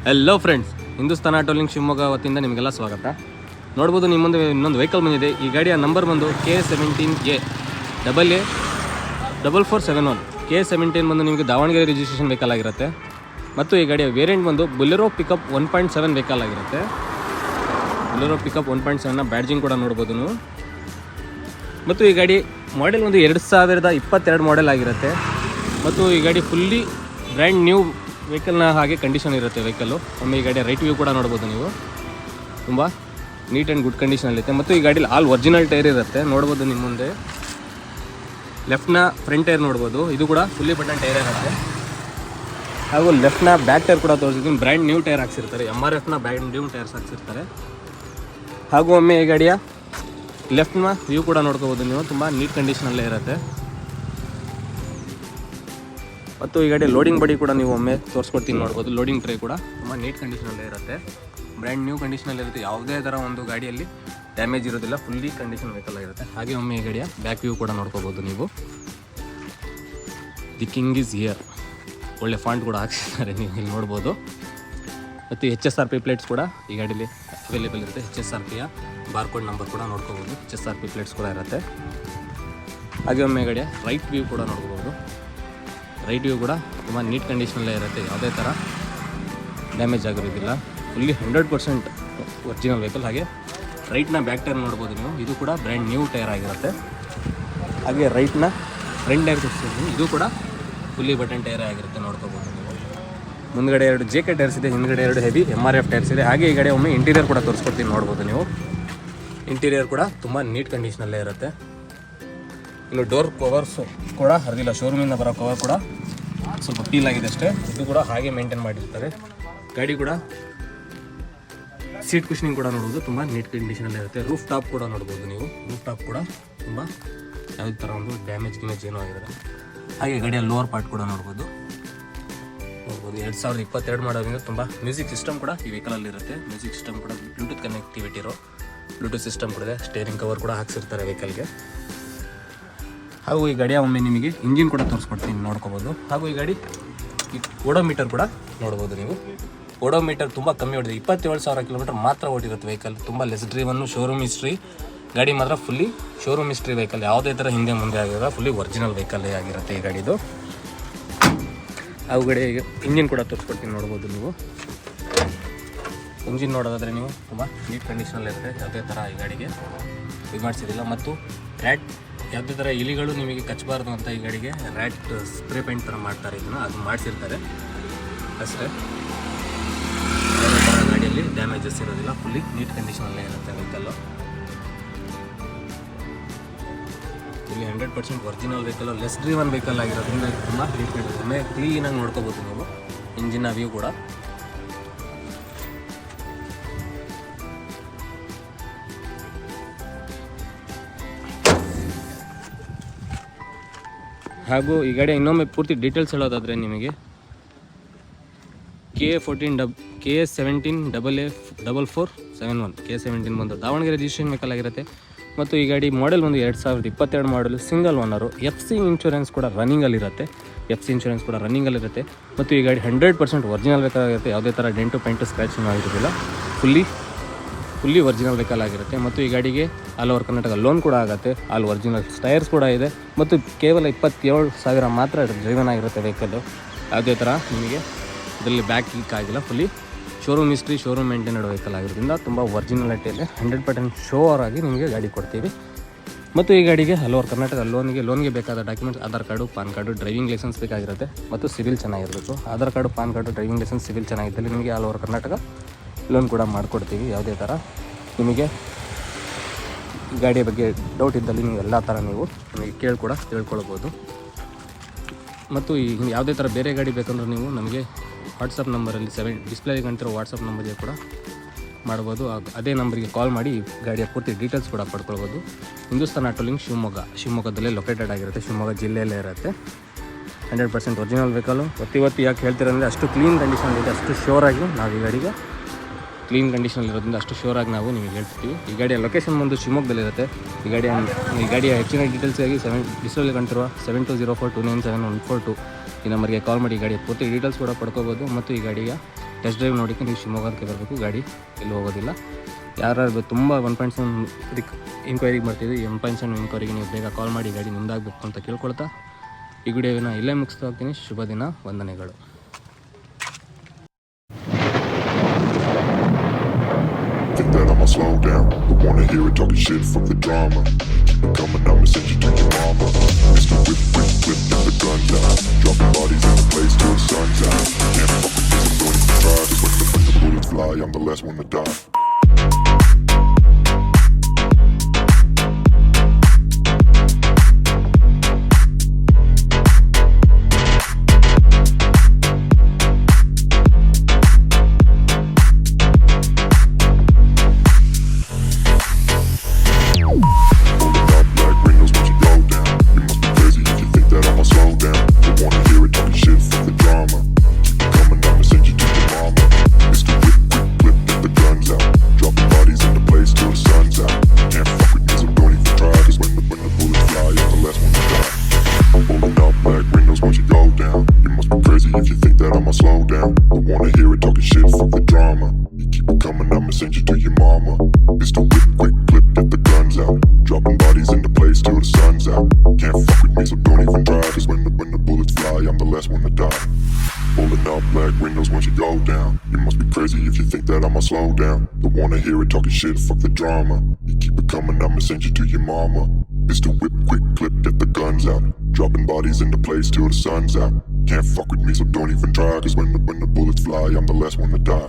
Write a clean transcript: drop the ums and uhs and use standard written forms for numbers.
Hello friends, Hindustan auto link Shivamogga ವತಿಯಿಂದ ನಿಮಗೆಲ್ಲ ಸ್ವಾಗತ. ನೋಡ್ಬೋದು ನಿಮ್ಮ ಮುಂದೆ ಇನ್ನೊಂದು ವೆಹಿಕಲ್ ಬಂದಿದೆ. ಈ ಗಾಡಿಯ ನಂಬರ್ ಬಂದು KA17A447 KA17 ಬಂದು ನಿಮಗೆ ದಾವಣಗೆರೆ ರಿಜಿಸ್ಟ್ರೇಷನ್ ವೆಹಿಕಲ್ ಆಗಿರುತ್ತೆ. ಮತ್ತು ಈ ಗಾಡಿಯ ವೇರಿಯಂಟ್ ಬಂದು ಬೊಲೆರೋ ಪಿಕಪ್ 1.7 ವೆಹಿಕಲ್ ಆಗಿರುತ್ತೆ. ಬೊಲೆರೋ ಪಿಕಪ್ 1.7ನ ಬ್ಯಾಡ್ಜಿಂಗ್ ಕೂಡ ನೋಡ್ಬೋದು ನೀವು. ಮತ್ತು ಈ ಗಾಡಿ ಮಾಡೆಲ್ ಒಂದು 2022 ಮಾಡೆಲ್ ಆಗಿರುತ್ತೆ. ಮತ್ತು ಈ ಗಾಡಿ ಫುಲ್ಲಿ ಬ್ರ್ಯಾಂಡ್ ನ್ಯೂ ವೆಹಿಕಲ್ನ ಹಾಗೆ ಕಂಡೀಷನ್ ಇರುತ್ತೆ ವೆಹಿಕಲ್ಲು. ಒಮ್ಮೆ ಈ ಗಾಡಿಯ ರೈಟ್ ವ್ಯೂ ಕೂಡ ನೋಡ್ಬೋದು ನೀವು. ತುಂಬ ನೀಟ್ ಆ್ಯಂಡ್ ಗುಡ್ ಕಂಡೀಷನಲ್ಲಿರುತ್ತೆ. ಮತ್ತು ಈ ಗಾಡೀಲಿ ಆಲ್ ಒರಿಜಿನಲ್ ಟೈರ್ ಇರುತ್ತೆ. ನೋಡ್ಬೋದು ನಿಮ್ಮ ಮುಂದೆ ಲೆಫ್ಟ್ನ ಫ್ರಂಟ್ ಟೈರ್ ನೋಡ್ಬೋದು, ಇದು ಕೂಡ ಫುಲ್ಲಿ ಬಟನ್ ಟೈರ್ ಇರುತ್ತೆ. ಹಾಗೂ ಲೆಫ್ಟ್ನ ಬ್ಯಾಕ್ ಟೈರ್ ಕೂಡ ತೋರಿಸಿದ್ದೀನಿ, ಬ್ರ್ಯಾಂಡ್ ನ್ಯೂ ಟೈರ್ ಹಾಕ್ಸಿರ್ತಾರೆ. MRFನ ಬ್ರ್ಯಾಂಡ್ ನ್ಯೂ ಟೈರ್ಸ್ ಹಾಕ್ಸಿರ್ತಾರೆ. ಹಾಗೂ ಒಮ್ಮೆ ಈ ಗಾಡಿಯ ಲೆಫ್ಟ್ನ ವ್ಯೂ ಕೂಡ ನೋಡ್ಕೋಬೋದು ನೀವು, ತುಂಬ ನೀಟ್ ಕಂಡೀಷನಲ್ಲೇ ಇರುತ್ತೆ. ಮತ್ತು ಈ ಗಾಡಿ ಲೋಡಿಂಗ್ ಬಡಿ ಕೂಡ ನೀವು ಒಮ್ಮೆ ತೋರಿಸ್ಕೊಡ್ತೀನಿ ನೋಡ್ಬೋದು. ಲೋಡಿಂಗ್ ಟ್ರೇ ಕೂಡ ತುಂಬ ನೀಟ್ ಕಂಡೀಷನಲ್ಲೇ ಇರುತ್ತೆ, ಬ್ರ್ಯಾಂಡ್ ನ್ಯೂ ಕಂಡೀಷನಲ್ಲಿರುತ್ತೆ. ಯಾವುದೇ ಥರ ಒಂದು ಗಾಡಿಯಲ್ಲಿ ಡ್ಯಾಮೇಜ್ ಇರೋದಿಲ್ಲ, ಫುಲ್ಲಿ ಕಂಡೀಷನ್ ವೆಹಿಕಲ್ ಆಗಿರುತ್ತೆ. ಹಾಗೆ ಒಮ್ಮೆ ಈ ಗಾಡಿಯ ಬ್ಯಾಕ್ ವ್ಯೂ ಕೂಡ ನೋಡ್ಕೋಬೋದು ನೀವು. ದಿ ಕಿಂಗ್ ಈಸ್ ಹಿಯರ್, ಒಳ್ಳೆ ಫಾಂಟ್ ಕೂಡ ಹಾಕ್ಸಿದ್ದಾರೆ, ನೀವು ಇಲ್ಲಿ ನೋಡ್ಬೋದು. ಮತ್ತು HSRP ಪ್ಲೇಟ್ಸ್ ಕೂಡ ಈ ಗಾಡೀಲಿ ಅವೈಲೇಬಲ್ ಇರುತ್ತೆ. HSRPಯ ಬಾರ್ಕೋಡ್ ನಂಬರ್ ಕೂಡ ನೋಡ್ಕೋಬೋದು. HSRP ಪ್ಲೇಟ್ಸ್ ಕೂಡ ಇರುತ್ತೆ. ಹಾಗೆ ಒಮ್ಮೆ ಗಾಡಿಯ ರೈಟ್ ವ್ಯೂ ಕೂಡ ನೋಡ್ಕೋಬೋದು. ರೈಟ್ ವ್ಯೂ ಕೂಡ ತುಂಬ ನೀಟ್ ಕಂಡೀಷನಲ್ಲೇ ಇರುತ್ತೆ, ಯಾವುದೇ ಥರ ಡ್ಯಾಮೇಜ್ ಆಗಿರೋದಿಲ್ಲ, ಫುಲ್ಲಿ 100% ಒರಿಜಿನಲ್ ವೆಹಿಕಲ್. ಹಾಗೆ ರೈಟ್ನ ಬ್ಯಾಕ್ ಟೈರ್ ನೋಡ್ಬೋದು ನೀವು, ಇದು ಕೂಡ ಬ್ರ್ಯಾಂಡ್ ನ್ಯೂ ಟೈರ್ ಆಗಿರುತ್ತೆ. ಹಾಗೆ ರೈಟ್ನ ಫ್ರಂಟ್ ಟೈರ್ ತೋರಿಸ್ತೀನಿ, ಇದು ಕೂಡ ಫುಲ್ಲಿ ಬಟನ್ ಟೈರ್ ಆಗಿರುತ್ತೆ, ನೋಡ್ಕೋಬೋದು ನೀವು. ಮುಂದ್ಗಡೆ 2 JK ಟೈರ್ಸ್ ಇದೆ, ಹಿಂದ್ಗಡೆ 2 ಹೆವಿ MRF ಟೈರ್ಸ್ ಇದೆ. ಹಾಗೆ ಈ ಗಾಡಿ ಒಮ್ಮೆ ಇಂಟೀರಿಯರ್ ಕೂಡ ತೋರಿಸ್ಕೊಡ್ತೀನಿ ನೋಡ್ಬೋದು ನೀವು. ಇಂಟೀರಿಯರ್ ಕೂಡ ತುಂಬ ನೀಟ್ ಕಂಡೀಷನಲ್ಲೇ ಇರುತ್ತೆ. ಇನ್ನು ಡೋರ್ ಕವರ್ಸು ಕೂಡ ಹರಿದಿಲ್ಲ, ಶೋರೂಮಿಂದ ಬರೋ ಕವರ್ ಕೂಡ ಸ್ವಲ್ಪ ಪೀಲ್ ಆಗಿದೆ ಅಷ್ಟೇ, ಇದು ಕೂಡ ಹಾಗೆ ಮೇಂಟೈನ್ ಮಾಡಿರ್ತಾರೆ. ಗಾಡಿ ಕೂಡ ಸೀಟ್ ಕುಷನಿಂಗ್ ಕೂಡ ನೋಡ್ಬೋದು, ತುಂಬ ನೀಟ್ ಕಂಡೀಷನಲ್ಲೇ ಇರುತ್ತೆ. ರೂಫ್ ಟಾಪ್ ಕೂಡ ನೋಡ್ಬೋದು ನೀವು, ರೂಫ್ ಟಾಪ್ ಕೂಡ ತುಂಬ ಯಾವುದೇ ಥರ ಒಂದು ಡ್ಯಾಮೇಜ್ ಏನೋ ಆಗಿರುತ್ತೆ. ಹಾಗೆ ಗಾಡಿಯ ಲೋವರ್ ಪಾರ್ಟ್ ಕೂಡ ನೋಡ್ಬೋದು. 2022 ಮಾಡೋದ್ರಿಂದ ತುಂಬ ಮ್ಯೂಸಿಕ್ ಸಿಸ್ಟಮ್ ಕೂಡ ಈ ವೆಹಿಕಲಲ್ಲಿ ಇರುತ್ತೆ. ಮ್ಯೂಸಿಕ್ ಸಿಸ್ಟಮ್ ಕೂಡ ಬ್ಲೂಟೂತ್ ಕನೆಕ್ಟಿವಿಟಿ ಇರೋ ಬ್ಲೂಟೂತ್ ಸಿಸ್ಟಮ್ ಕೂಡ ಇದೆ. ಸ್ಟೇರಿಂಗ್ ಕವರ್ ಕೂಡ ಹಾಕ್ಸಿರ್ತಾರೆ ವೆಹಿಕಲ್ಗೆ. ಹಾಗೂ ಈ ಗಾಡಿಯ ಒಮ್ಮೆ ನಿಮಗೆ ಇಂಜಿನ್ ಕೂಡ ತೋರಿಸ್ಕೊಡ್ತೀನಿ, ನೋಡ್ಕೋಬೋದು. ಹಾಗೂ ಈ ಗಾಡಿ ಓಡೋಮೀಟರ್ ಕೂಡ ನೋಡ್ಬೋದು ನೀವು. ಓಡೋಮೀಟರ್ ತುಂಬ ಕಮ್ಮಿ ಓಡಿದೆ, 27,000 ಕಿಲೋಮೀಟರ್ ಮಾತ್ರ ಓಡಿರುತ್ತೆ ವೆಹಿಕಲ್. ತುಂಬ ಲೆಸ್ ಡ್ರೈವನ್ನು, ಶೋರೂಮ್ ಹಿಸ್ಟ್ರಿ ಗಾಡಿ ಮಾತ್ರ ಫುಲ್ಲಿ ಶೋರೂಮ್ ಹಿಸ್ಟ್ರಿ ವೆಹಿಕಲ್, ಯಾವುದೇ ಥರ ಹಿಂದೆ ಮುಂದೆ ಆಗಿರೋ ಫುಲ್ಲಿ ಒರಿಜಿನಲ್ ವೆಹಿಕಲ್ಲೇ ಆಗಿರುತ್ತೆ ಈ ಗಾಡಿದು. ಹಾಗೂ ಗಾಡಿ ಇಂಜಿನ್ ಕೂಡ ತೋರಿಸ್ಕೊಡ್ತೀನಿ, ನೋಡ್ಬೋದು ನೀವು. ಇಂಜಿನ್ ನೋಡೋದಾದರೆ ನೀವು ತುಂಬ ನೀಟ್ ಕಂಡೀಷನಲ್ಲಿರುತ್ತೆ, ಯಾವುದೇ ಥರ ಈ ಗಾಡಿಗೆ ಇದು ಮಾಡಿಸಿದಿಲ್ಲ. ಮತ್ತು ರ್ಯಾಟ್ ಯಾವುದೇ ಥರ ಇಲಿಗಳು ನಿಮಗೆ ಕಚ್ಚಬಾರ್ದು ಅಂತ ಈ ಗಾಡಿಗೆ ರ್ಯಾಟ್ ಸ್ಪ್ರೇ ಪೇಂಟ್ ಥರ ಮಾಡ್ತಾರೆ, ಇದನ್ನು ಅದು ಮಾಡಿಸಿರ್ತಾರೆ ಅಷ್ಟೇ. ಯಾವುದೇ ಥರ ಗಾಡಿಯಲ್ಲಿ ಡ್ಯಾಮೇಜಸ್ ಇರೋದಿಲ್ಲ, ಫುಲ್ಲಿ ನೀಟ್ ಕಂಡೀಷನಲ್ಲೇ ಇರುತ್ತೆ ವೆಹಿಕಲ್ಲು. ಇಲ್ಲಿ 100% original vehicle, less driven vehicle ಆಗಿರೋದ್ರಿಂದ ತುಂಬ ನೀಟ್ ಕಂಡೀಷನ್. ಒಮ್ಮೆ ಕ್ಲೀನಾಗಿ ನೋಡ್ಕೋಬೋದು ನೀವು ಇಂಜಿನ್ನ ವ್ಯೂ ಕೂಡ. ಹಾಗೂ ಈ ಗಾಡಿ ಇನ್ನೊಮ್ಮೆ ಪೂರ್ತಿ ಡೀಟೇಲ್ಸ್ ಹೇಳೋದಾದರೆ ನಿಮಗೆ KA17A447 KA17 ಬಂದು ದಾವಣಗೆರೆ ರಿಜಿಸ್ಟ್ರೇಷನ್ ವೆಹಿಕಲ್ ಆಗಿರುತ್ತೆ. ಮತ್ತು ಈ ಗಾಡಿ ಮಾಡೆಲ್ ಒಂದು 2022 ಮಾಡಲು, ಸಿಂಗಲ್ ಓನರು. FC ಇನ್ಶೂರೆನ್ಸ್ ಕೂಡ ರನ್ನಿಂಗಲ್ಲಿರುತ್ತೆ. ಮತ್ತು ಈ ಗಾಡಿ 100% ಒರಿಜಿನಲ್ ವೆಹಿಕಲ್ ಆಗಿರುತ್ತೆ, ಯಾವುದೇ ಥರ ಡೆಂಟು ಪೇಂಟು ಸ್ಕ್ರ್ಯಾಚಿಂಗ್ ಆಗಿರೋದಿಲ್ಲ, ಫುಲ್ಲಿ ಒರಿಜಿನಲ್ ವೆಹಿಕಲ್ ಆಗಿರುತ್ತೆ. ಮತ್ತು ಈ ಗಾಡಿಗೆ ಆಲ್ ಓವರ್ ಕರ್ನಾಟಕ ಲೋನ್ ಕೂಡ ಆಗುತ್ತೆ, ಆಲ್ ಒರಿಜಿನಲ್ ಟೈರ್ಸ್ ಕೂಡ ಇದೆ. ಮತ್ತು ಕೇವಲ 27,000 ಮಾತ್ರ ಡ್ರೈವನ್ ಆಗಿರುತ್ತೆ ವೆಹಿಕಲ್ಲು. ಯಾವುದೇ ಥರ ನಿಮಗೆ ಇದರಲ್ಲಿ ಬ್ಯಾಕ್ ಲೀಕ್ ಆಗಿಲ್ಲ, fully showroom history, showroom maintained vehicle ಆಗಿರೋದ್ರಿಂದ ತುಂಬ ಒರಿಜಿನಾಲಿಟಿಯಲ್ಲಿ 100% ಶೋರ್ ಆಗಿ ನಿಮಗೆ ಗಾಡಿ ಕೊಡ್ತೀವಿ. ಮತ್ತು ಈ ಗಾಡಿಗೆ ಆಲ್ ಓವರ್ ಕರ್ನಾಟಕ ಲೋನ್ಗೆ ಬೇಕಾದ documents Aadhaar card, PAN card, driving licence ಬೇಕಾಗಿರುತ್ತೆ. ಮತ್ತು ಸಿವಿಲ್ ಚೆನ್ನಾಗಿರಬೇಕು. Aadhaar card, PAN card, driving licence, CIBIL ಚೆನ್ನಾಗಿದ್ದಲ್ಲಿ ನಿಮಗೆ ಆಲ್ ಓವರ್ ಕರ್ನಾಟಕ ಲೋನ್ ಕೂಡ ಮಾಡಿಕೊಡ್ತೀವಿ. ಯಾವುದೇ ಥರ ನಿಮಗೆ ಗಾಡಿಯ ಬಗ್ಗೆ ಡೌಟ್ ಇದ್ದಲ್ಲಿ ನೀವು ಎಲ್ಲ ಥರ ನೀವು ನಿಮಗೆ ತಿಳ್ಕೊಳ್ಬೋದು. ಮತ್ತು ಈ ಯಾವುದೇ ಥರ ಬೇರೆ ಗಾಡಿ ಬೇಕಂದ್ರೆ ನೀವು ನಮಗೆ ವಾಟ್ಸಪ್ ನಂಬರಲ್ಲಿ ಡಿಸ್ಪ್ಲೇಗೆ ಕಾಣ್ತಿರೋ ವಾಟ್ಸಪ್ ನಂಬರ್ಗೆ ಕೂಡ ಮಾಡ್ಬೋದು. ಅದೇ ನಂಬರಿಗೆ ಕಾಲ್ ಮಾಡಿ ಗಾಡಿಯ ಪೂರ್ತಿ ಡೀಟೇಲ್ಸ್ ಕೂಡ ಪಡ್ಕೊಳ್ಬೋದು. ಹಿಂದೂಸ್ತಾನ್ ಆಟೋ ಲಿಂಕ್ ಶಿವಮೊಗ್ಗದಲ್ಲೇ ಲೊಕೇಟೆಡ್ ಆಗಿರುತ್ತೆ, ಶಿವಮೊಗ್ಗ ಜಿಲ್ಲೆಯಲ್ಲೇ ಇರುತ್ತೆ. 100% ಒರಿಜಿನಲ್ ವೆಹಿಕಲ್ಲು. ಒತ್ತಿ ಯಾಕೆ ಹೇಳ್ತೀರಂದರೆ ಅಷ್ಟು ಕ್ಲೀನ್ ಕಂಡೀಷನಲ್ಲಿದೆ, ಅಷ್ಟು ಶೋರಾಗಿ ನಾವು ಈ ಗಾಡಿಗೆ ಕ್ಲೀನ್ ಕಂಡೀಷನಲ್ಲಿರೋದ್ರಿಂದ ಅಷ್ಟು ಶೋರಾಗಿ ನಾವು ನಿಮಗೆ ಹೇಳ್ತೀವಿ. ಈ ಗಾಡಿಯ ಲೊಕೇಶನ್ ಬಂದು ಶಿವಮೊಗ್ಗದಲ್ಲಿರುತ್ತೆ. ಈ ಗಾಡಿಯ ಹೆಚ್ಚಿನ ಡೀಟೇಲ್ಸ್ಗಾಗಿ ಡಿಸ್ಪ್ಲೇಲಿ ಕಂಡಿರುವ 7204297142 ಈ ನಂಬರ್ಗೆ ಕಾಲ್ ಮಾಡಿ ಗಾಡಿಯ ಪೂರ್ತಿ ಡೀಟೇಲ್ಸ್ ಕೂಡ ಪಡ್ಕೋಬೋದು. ಮತ್ತು ಈ ಗಾಡಿಯ ಟೆಸ್ಟ್ ಡ್ರೈವ್ ನೋಡೋಕ್ಕೆ ನೀವು ಶಿವಮೊಗ್ಗಕ್ಕೆ ಬರಬೇಕು, ಗಾಡಿ ಎಲ್ಲೂ ಹೋಗೋದಿಲ್ಲ. ಯಾರು ತುಂಬ 1.7 ಇಂಕ್ವೈರಿಗೆ ಬರ್ತಿದ್ವಿ, 1.7 ಇಂಕ್ವೈರಿಗೆ ನೀವು ಬೇಗ ಕಾಲ್ ಮಾಡಿ ಗಾಡಿ ನಿಮ್ದಾಗಬೇಕು ಅಂತ ಕೇಳ್ಕೊಳ್ತಾ ಈ ವಿಡಿಯೋನ ಇಲ್ಲೇ ಮುಗಿಸ್ತಾ ಹೋಗ್ತೀನಿ. ಶುಭ ದಿನ, ವಂದನೆಗಳು. Think that I'ma slow down, but wanna hear it talking shit from the drama. Keep it coming, I'ma send you to your mama. Mr. Whip, whip, whip, get the guns out. Dropping bodies in the place till the sun's out. Can't fuck with this, I'm going to try. Cause when the bullets fly, I'm the last one to die. If you think that I'ma slow down, don't wanna hear it talking shit, fuck the drama. You keep it coming, I'ma send you to your mama. Mr. Whip, quick clip, get the guns out. Dropping bodies into place till the sun's out. Can't fuck with me, so don't even try. Cause when the bullets fly, I'm the last one to die. Pulling up black windows once you go down. You must be crazy if you think that I'ma slow down. Don't wanna hear it talking shit, fuck the drama. You keep it coming, I'ma send you to your mama. Mr. Whip, quick clip, get the guns out. Dropping bodies into place till the sun's out. Can't fuck with me, so don't even try. Cause when the bullets fly, I'm the last one to die.